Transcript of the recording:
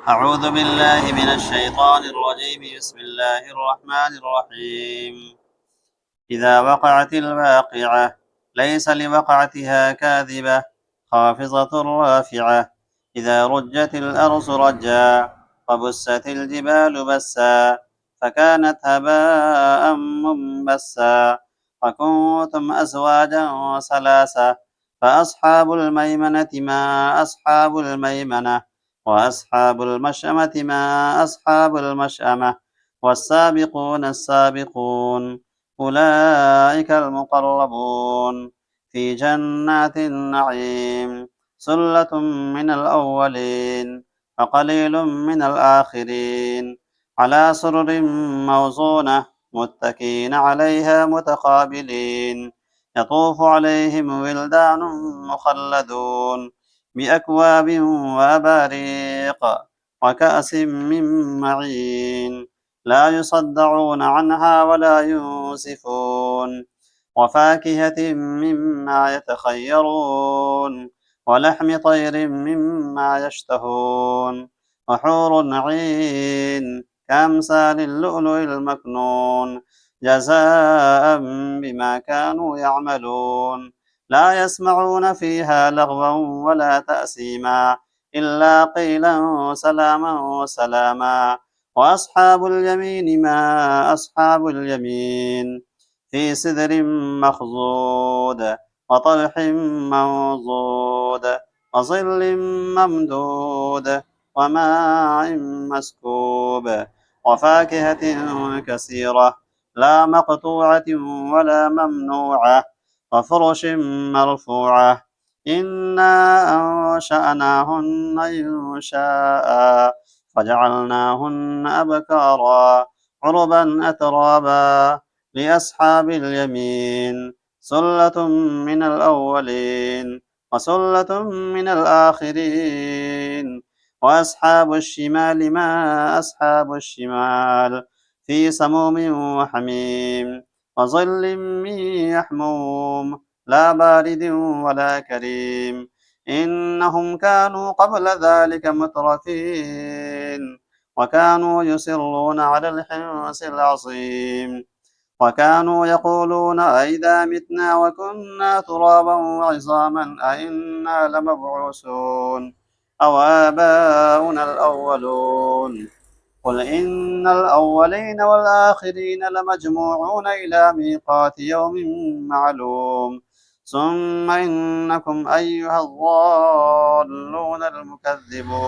أعوذ بالله من الشيطان الرجيم. بسم الله الرحمن الرحيم. إذا وقعت الواقعة ليس لوقعتها كاذبة خافضة رافعة. إذا رجت الأرض رجا وبست الجبال بسا فكانت هباء منبسا وكنتم أزواجا ثلاثة فأصحاب الميمنة ما أصحاب الميمنة وأصحاب المشأمة ما أصحاب المشأمة والسابقون السابقون أولئك المقربون في جنات النعيم. سلة من الأولين وقليل من الآخرين على سرر موزونة متكئين عليها متقابلين يطوف عليهم ولدان مخلدون بأكواب وأباريق وكأس من معين لا يصدعون عنها ولا ينزفون وفاكهة مما يتخيرون ولحم طير مما يشتهون وحور عين كأمثال اللؤلؤ المكنون جزاء بما كانوا يعملون. لا يسمعون فيها لغوا ولا تأثيما إلا قيلا سلاما سلاما. وأصحاب اليمين ما أصحاب اليمين في سدر مخضود وطلح منضود وظل ممدود وماء مسكوب وفاكهة كثيرة لا مقطوعة ولا ممنوعة وفرش مرفوعة. إنا أنشأناهن إنشاء فجعلناهن أبكارا عربا أترابا لأصحاب اليمين. سلة من الأولين وسلة من الآخرين. وأصحاب الشمال ما أصحاب الشمال في سموم وحميم وظل من يحموم لا بارد ولا كريم. إنهم كانوا قبل ذلك مترفين وكانوا يصرون على الحنث العظيم وكانوا يقولون أئذا متنا وكنا ترابا وعظاما أئنا لمبعوثون أو آباؤنا الأولون. قل إن الأولين والآخرين لمجموعون إلى ميقات يوم معلوم. ثم إنكم أيها الضالون المكذبون